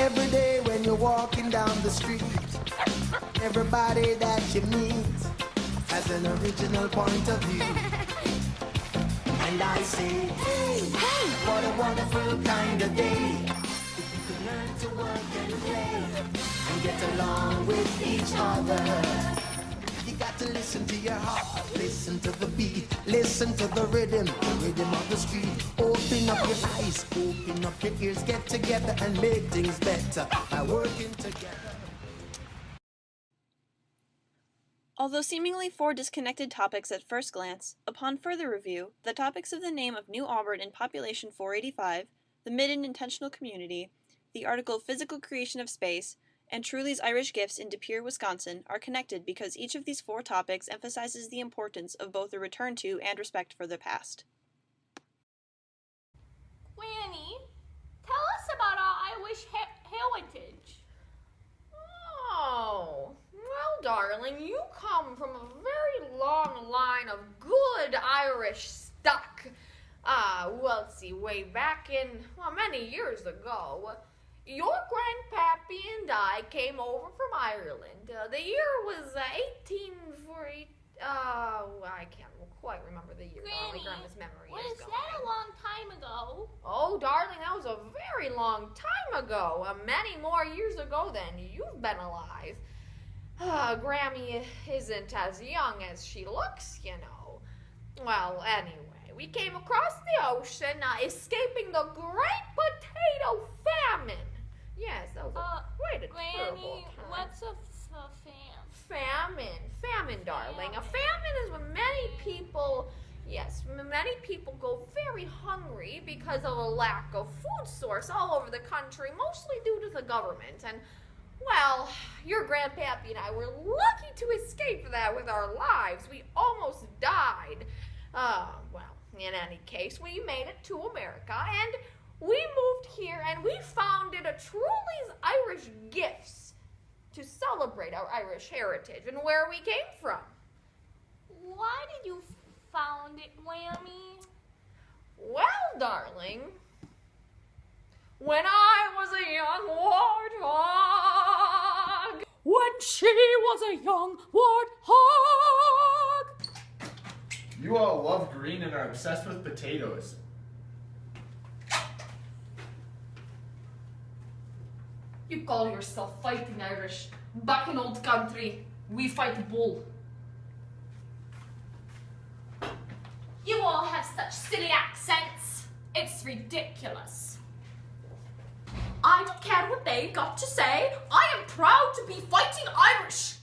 Every day when you're walking down the street, everybody that you meet has an original point of view. And I say, hey, what a wonderful kind of day. You can learn to work and play and get along with each other. You got to listen to your heart, listen to the beat, listen to the rhythm of the street. Open up your eyes, open up your ears, get together and make things better by working together. Although seemingly four disconnected topics at first glance, upon further review, the topics of the name of New Auburn in Population 485, the Midden Intentional Community, the article Physical Creation of Space, and Trully's Irish Gifts in De Pere, Wisconsin are connected because each of these four topics emphasizes the importance of both a return to and respect for the past. Granny, tell us about our Irish heritage. Oh, well, darling, you come from a very long line of good Irish stock. Well, let's see, way back in, many years ago, your grandpappy and I came over from Ireland. The year was 1840. I can't quite remember the year. Granny, my grandma's memory was is going. that a long time ago? Oh, darling, that was a very long time ago. Many more years ago than you've been alive. Grammy isn't as young as she looks, you know. Well, anyway, we came across the ocean, escaping the Great Potato Famine. Yes, that was quite a terrible Granny, time. what's a Famine, darling. A famine is when many people go very hungry because of a lack of food source all over the country, mostly due to the government. And, well, your grandpappy and I were lucky to escape that with our lives. We almost died. Well, in any case, we made it to America, and we moved here, and we founded a Trully's Irish Gifts to celebrate our Irish heritage and where we came from. Why did you found it, Whammy? Well, darling, when I was a young warthog, when she was a young warthog. You all love green and are obsessed with potatoes. You call yourself fighting Irish. Back in old country, we fight bull. You all have such silly accents. It's ridiculous. I don't care what they got to say. I am proud to be fighting Irish.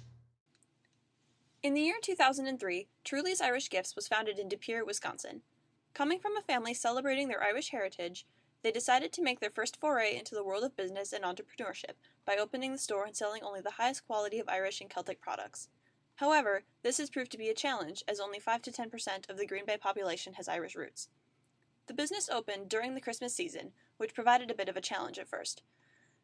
In the year 2003, Trully's Irish Gifts was founded in De Pere, Wisconsin. Coming from a family celebrating their Irish heritage, they decided to make their first foray into the world of business and entrepreneurship by opening the store and selling only the highest quality of Irish and Celtic products. However, this has proved to be a challenge, as only 5 to 10% of the Green Bay population has Irish roots. The business opened during the Christmas season, which provided a bit of a challenge at first.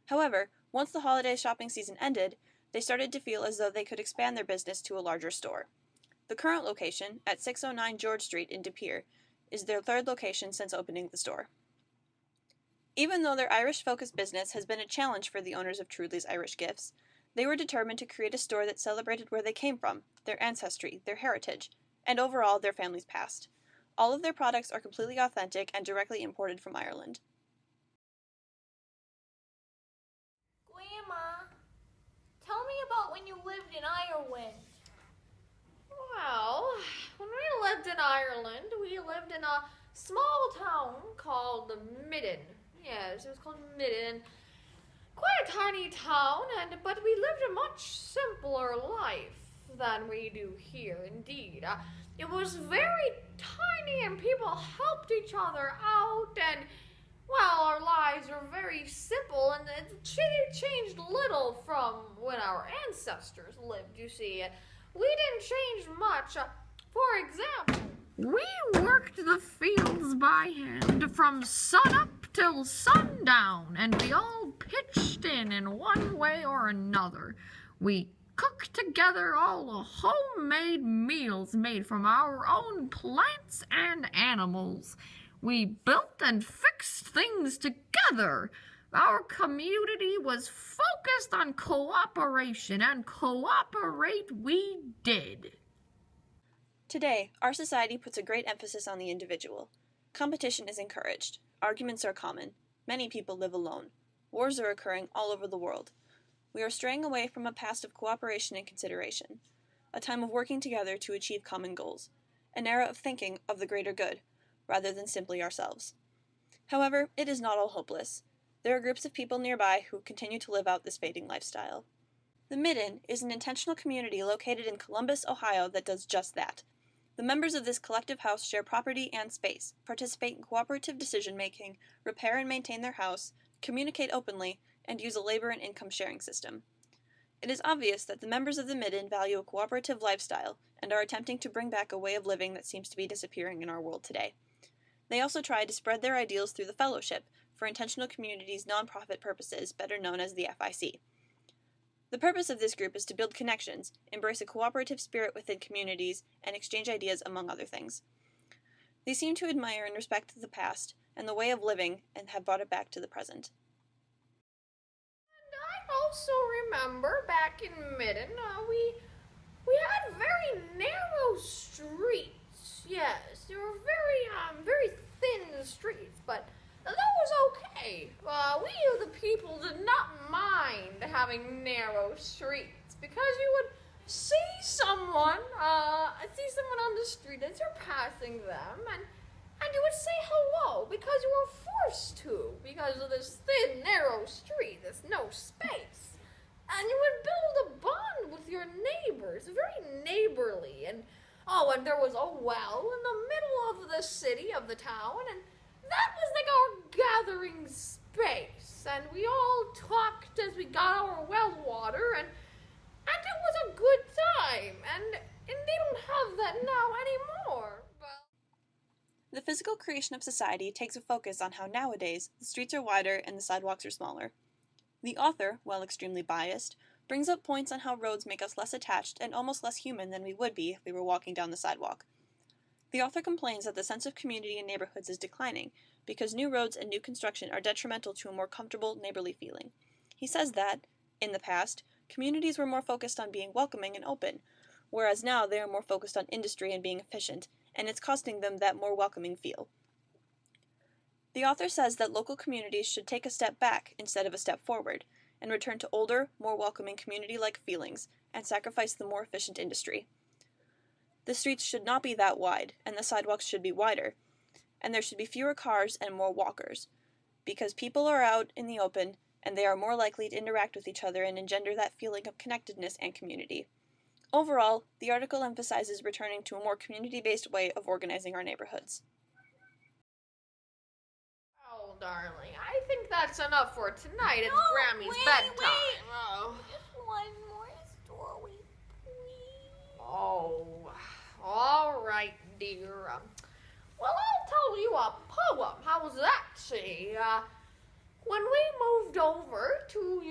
However, once the holiday shopping season ended, they started to feel as though they could expand their business to a larger store. The current location, at 609 George Street in De Pere, is their third location since opening the store. Even though their Irish-focused business has been a challenge for the owners of Trully's Irish Gifts, they were determined to create a store that celebrated where they came from, their ancestry, their heritage, and overall their family's past. All of their products are completely authentic and directly imported from Ireland. Grandma, tell me about when you lived in Ireland. Well, when we lived in Ireland, we lived in a small town called Midden. Yes, it was called Midden. Quite a tiny town, but we lived a much simpler life than we do here, indeed. It was very tiny, and people helped each other out, and, well, our lives were very simple, and it changed little from when our ancestors lived, you see. We didn't change much. For example, we worked the fields by hand from sunup till sundown, and we all pitched in one way or another. We cooked together all the homemade meals made from our own plants and animals. We built and fixed things together. Our community was focused on cooperation, and cooperate we did. Today, our society puts a great emphasis on the individual. Competition is encouraged. Arguments are common. Many people live alone. Wars are occurring all over the world. We are straying away from a past of cooperation and consideration, a time of working together to achieve common goals, an era of thinking of the greater good, rather than simply ourselves. However, it is not all hopeless. There are groups of people nearby who continue to live out this fading lifestyle. The Midden is an intentional community located in Columbus, Ohio that does just that. The members of this collective house share property and space, participate in cooperative decision-making, repair and maintain their house, communicate openly, and use a labor and income sharing system. It is obvious that the members of the Midden value a cooperative lifestyle and are attempting to bring back a way of living that seems to be disappearing in our world today. They also try to spread their ideals through the Fellowship for Intentional Community's nonprofit purposes, better known as the FIC. The purpose of this group is to build connections, embrace a cooperative spirit within communities, and exchange ideas, among other things. They seem to admire and respect the past and the way of living and have brought it back to the present. And I also remember back in Midden, we had very narrow streets. Yes, they were very thin streets, but that was okay. We, the people, did not mind having narrow streets because you would see someone on the street as you're passing them, and you would say hello because you were forced to because of this thin, narrow street. There's no space, and you would build a bond with your neighbors, very neighborly, and there was a well in the middle of the city, of the town, and that was like our gathering space, and we all talked as we got our well water, and it was a good time, and they don't have that now anymore. The physical creation of society takes a focus on how nowadays the streets are wider and the sidewalks are smaller. The author, while extremely biased, brings up points on how roads make us less attached and almost less human than we would be if we were walking down the sidewalk. The author complains that the sense of community in neighborhoods is declining because new roads and new construction are detrimental to a more comfortable, neighborly feeling. He says that, in the past, communities were more focused on being welcoming and open, whereas now they are more focused on industry and being efficient, and it's costing them that more welcoming feel. The author says that local communities should take a step back instead of a step forward, and return to older, more welcoming community-like feelings, and sacrifice the more efficient industry. The streets should not be that wide, and the sidewalks should be wider, and there should be fewer cars and more walkers, because people are out in the open, and they are more likely to interact with each other and engender that feeling of connectedness and community. Overall, the article emphasizes returning to a more community-based way of organizing our neighborhoods. Oh, darling, I think that's enough for tonight. It's Grammy's bedtime. Oh. Just one more story, please. Oh, all right, dear. Well, I'll tell you a poem. How's that, see? When we moved over to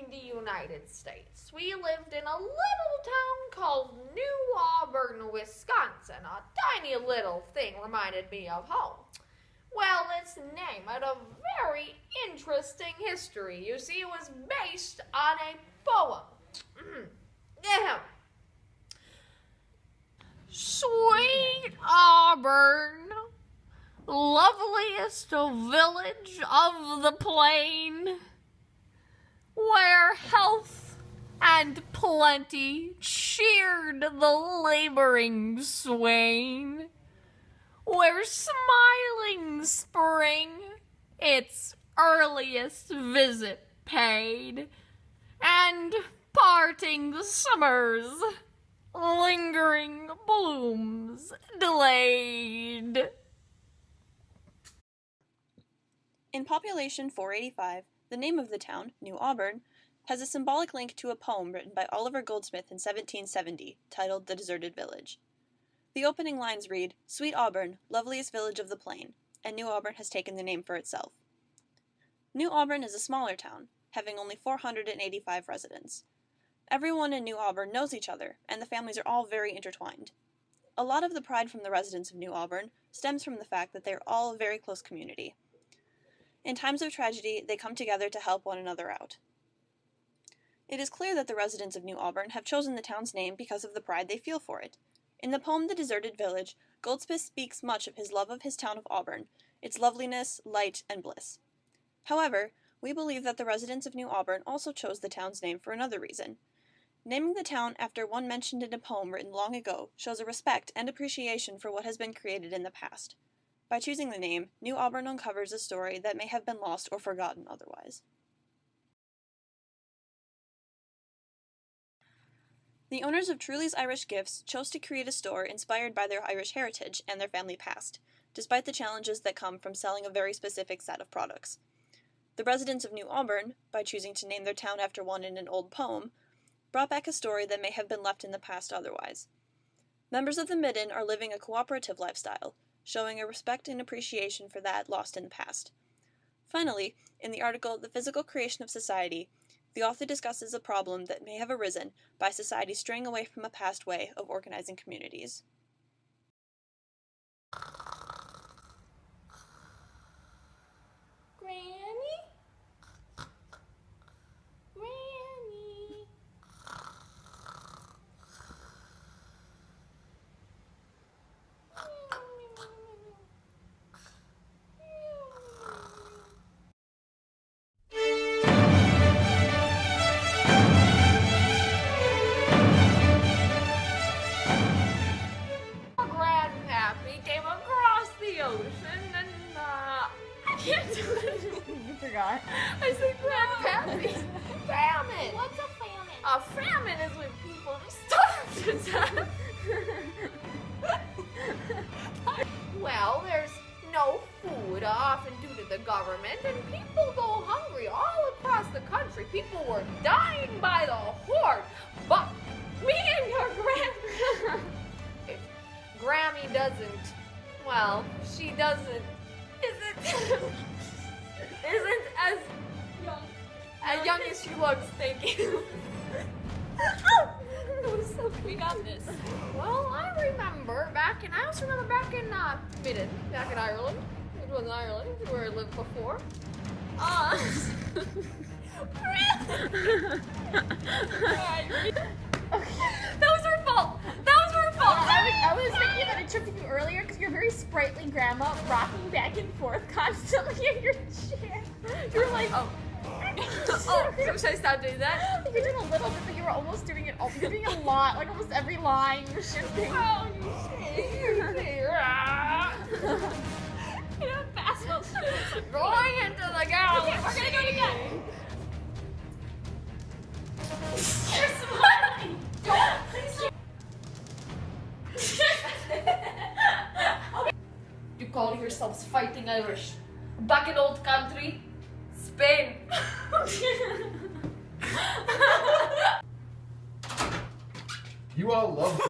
the United States, we lived in a little town called New Auburn, Wisconsin. A tiny little thing reminded me of home. Well, its name had a very interesting history. You see, it was based on a poem. Sweet Auburn, loveliest village of the plain, where health and plenty cheered the laboring swain, where smiling spring its earliest visit paid, and parting summers lingering blooms delayed. In Population 485, the name of the town, New Auburn, has a symbolic link to a poem written by Oliver Goldsmith in 1770, titled The Deserted Village. The opening lines read, "Sweet Auburn, loveliest village of the plain," and New Auburn has taken the name for itself. New Auburn is a smaller town, having only 485 residents. Everyone in New Auburn knows each other, and the families are all very intertwined. A lot of the pride from the residents of New Auburn stems from the fact that they are all a very close community. In times of tragedy, they come together to help one another out. It is clear that the residents of New Auburn have chosen the town's name because of the pride they feel for it. In the poem The Deserted Village, Goldsmith speaks much of his love of his town of Auburn, its loveliness, light, and bliss. However, we believe that the residents of New Auburn also chose the town's name for another reason. Naming the town after one mentioned in a poem written long ago shows a respect and appreciation for what has been created in the past. By choosing the name, New Auburn uncovers a story that may have been lost or forgotten otherwise. The owners of Trully's Irish Gifts chose to create a store inspired by their Irish heritage and their family past, despite the challenges that come from selling a very specific set of products. The residents of New Auburn, by choosing to name their town after one in an old poem, brought back a story that may have been left in the past otherwise. Members of the Midden are living a cooperative lifestyle, showing a respect and appreciation for that lost in the past. Finally, in the article The Physical Creation of Society, the author discusses a problem that may have arisen by society straying away from a past way of organizing communities. Granny? Granny? Grandpappy came across the ocean and, I can't do it. You forgot. I said Grandpappy. Famine. What's a famine? A famine is when people starve to death. Well, there's no food often due to the government, and people go hungry all across the country. People were dying by the horde, but me and your if Grammy doesn't, well, she isn't as young as she looks. Thank you. We got this. Well, I also remember back in Midden, back in Ireland. It was in Ireland, where I lived before. That was her fault. I was thinking that it tripped you earlier because you're very sprightly grandma rocking back and forth constantly in your chair. You're like, So should I stop doing that? you did a little bit, but you were almost doing it all. You're doing a lot, like almost every line you're shifting. Oh, you see. Fast one. Going into the galley. We're gonna do it again. You're smiling. Don't, please. You call yourselves fighting Irish. Back in old country, Spain. You all love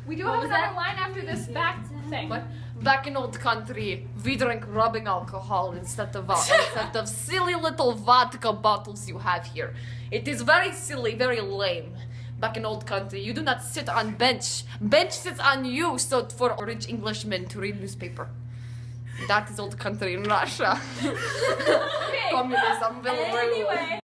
We do What have was another that? line after this back thing. But back in old country, we drink rubbing alcohol instead of silly little vodka bottles you have here. It is very silly, very lame. Back in old country, you do not sit on bench. Bench sits on you, so for rich Englishmen to read newspaper. That is old country in Russia. Communism will rule. Anyway.